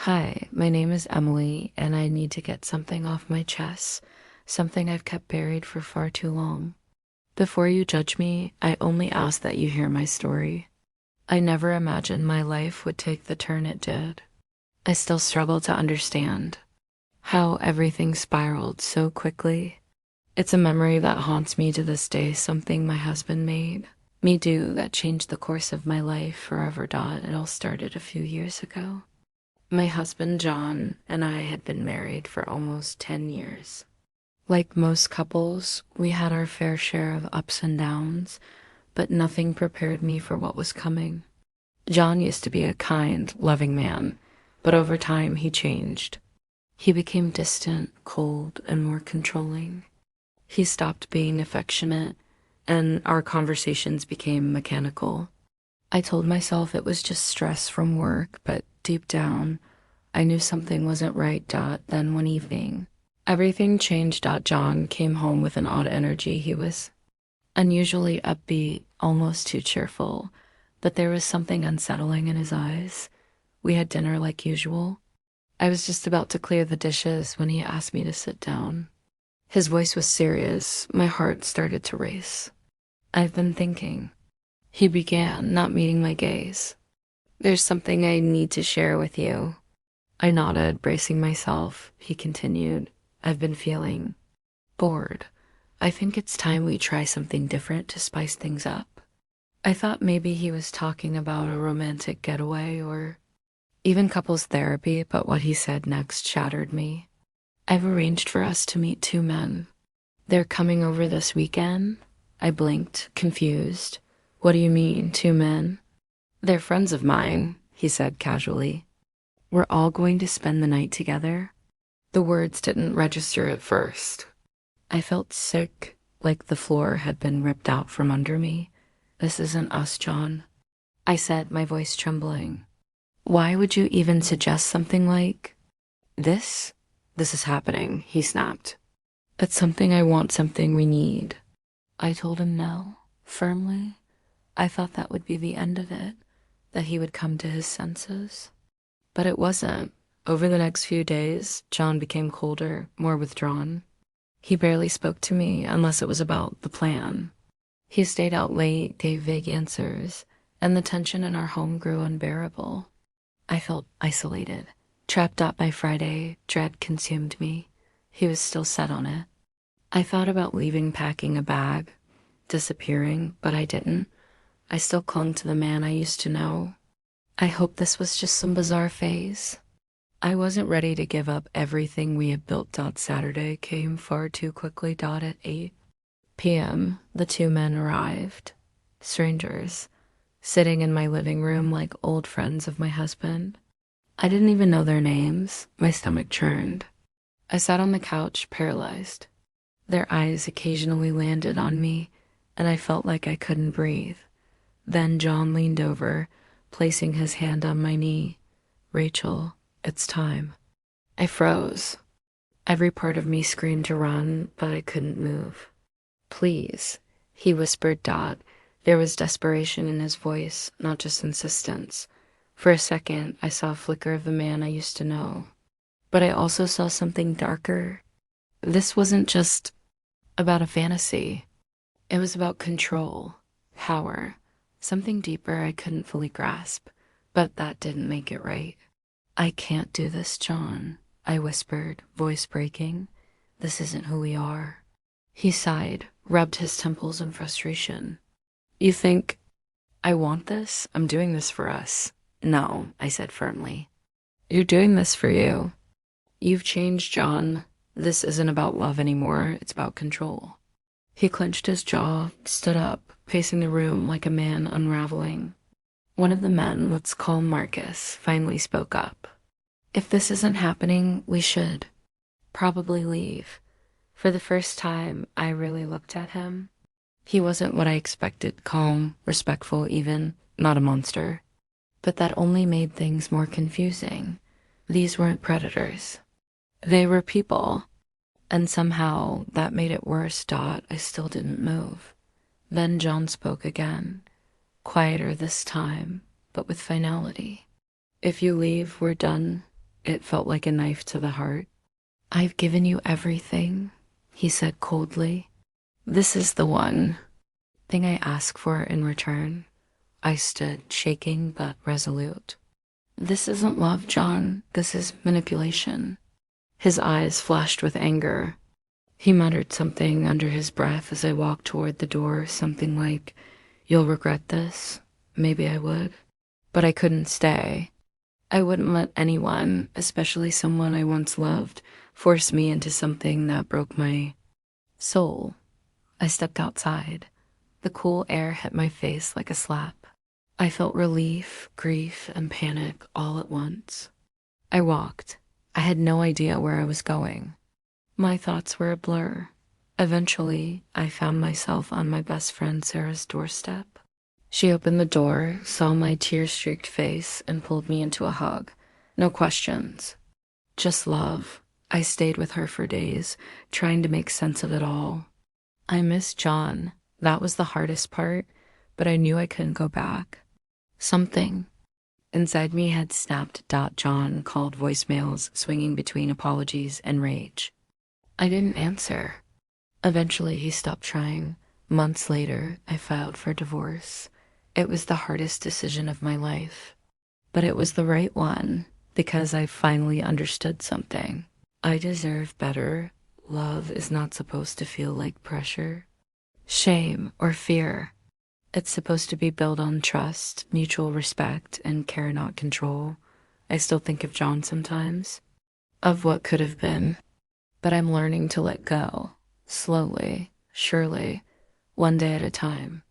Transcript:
Hi, my name is Emily, and I need to get something off my chest, something I've kept buried for far too long. Before you judge me, I only ask that you hear my story. I never imagined my life would take the turn it did. I still struggle to understand how everything spiraled so quickly. It's a memory that haunts me to this day, something my husband made me do that changed the course of my life forever. It all started a few years ago. My husband, John, and I had been married for almost 10 years. Like most couples, we had our fair share of ups and downs, but nothing prepared me for what was coming. John used to be a kind, loving man, but over time he changed. He became distant, cold, and more controlling. He stopped being affectionate, and our conversations became mechanical. I told myself it was just stress from work, but deep down, I knew something wasn't right. Then one evening, everything changed. John came home with an odd energy. He was unusually upbeat, almost too cheerful, but there was something unsettling in his eyes. We had dinner like usual. I was just about to clear the dishes when he asked me to sit down. His voice was serious. My heart started to race. "I've been thinking," he began, not meeting my gaze. "There's something I need to share with you." I nodded, bracing myself. He continued, "I've been feeling bored. I think it's time we try something different to spice things up." I thought maybe he was talking about a romantic getaway or even couples therapy, but what he said next shattered me. "I've arranged for us to meet two men. They're coming over this weekend." I blinked, confused. "What do you mean, two men?" "They're friends of mine," he said casually. "We're all going to spend the night together." The words didn't register at first. I felt sick, like the floor had been ripped out from under me. "This isn't us, John," I said, my voice trembling. "Why would you even suggest something like this?" "This is happening," he snapped. "It's something I want, something we need." I told him no, firmly. I thought that would be the end of it, that he would come to his senses. But it wasn't. Over the next few days, John became colder, more withdrawn. He barely spoke to me unless it was about the plan. He stayed out late, gave vague answers, and the tension in our home grew unbearable. I felt isolated, trapped up by Friday. Dread consumed me. He was still set on it. I thought about leaving, packing a bag, disappearing, but I didn't. I still clung to the man I used to know. I hoped this was just some bizarre phase. I wasn't ready to give up everything we had built. Saturday came far too quickly. At 8 p.m., the two men arrived. Strangers, sitting in my living room like old friends of my husband. I didn't even know their names. My stomach churned. I sat on the couch, paralyzed. Their eyes occasionally landed on me, and I felt like I couldn't breathe. Then John leaned over, placing his hand on my knee. "Rachel, it's time." I froze. Every part of me screamed to run, but I couldn't move. "Please," he whispered. There was desperation in his voice, not just insistence. For a second, I saw a flicker of the man I used to know. But I also saw something darker. This wasn't just about a fantasy. It was about control, power, something deeper I couldn't fully grasp. But that didn't make it right. "I can't do this, John," I whispered, voice breaking. "This isn't who we are." He sighed, rubbed his temples in frustration. "You think I want this? I'm doing this for us." "No," I said firmly. "You're doing this for you. You've changed, John. This isn't about love anymore. It's about control." He clenched his jaw, stood up, pacing the room like a man unraveling. One of the men, let's call Marcus, finally spoke up. "If this isn't happening, we should probably leave." For the first time, I really looked at him. He wasn't what I expected, calm, respectful even, not a monster. But that only made things more confusing. These weren't predators. They were people. And somehow that made it worse. I still didn't move. Then John spoke again, quieter this time, but with finality. "If you leave, we're done. It felt like a knife to the heart. "I've given you everything," he said coldly. "This is the one thing I ask for in return." I stood, shaking but resolute. "This isn't love, John. This is manipulation." His eyes flashed with anger. He muttered something under his breath as I walked toward the door, something like, "You'll regret this." Maybe I would. But I couldn't stay. I wouldn't let anyone, especially someone I once loved, force me into something that broke my soul. I stepped outside. The cool air hit my face like a slap. I felt relief, grief, and panic all at once. I walked. I had no idea where I was going. My thoughts were a blur. Eventually, I found myself on my best friend Sarah's doorstep. She opened the door, saw my tear-streaked face, and pulled me into a hug. No questions. Just love. I stayed with her for days, trying to make sense of it all. I missed John. That was the hardest part, but I knew I couldn't go back. Something inside me had snapped. John called voicemails, swinging between apologies and rage. I didn't answer. Eventually, he stopped trying. Months later, I filed for divorce. It was the hardest decision of my life, but it was the right one because I finally understood something. I deserve better. Love is not supposed to feel like pressure, shame, or fear. It's supposed to be built on trust, mutual respect, and care, not control. I still think of John sometimes, of what could have been, but I'm learning to let go, slowly, surely, one day at a time.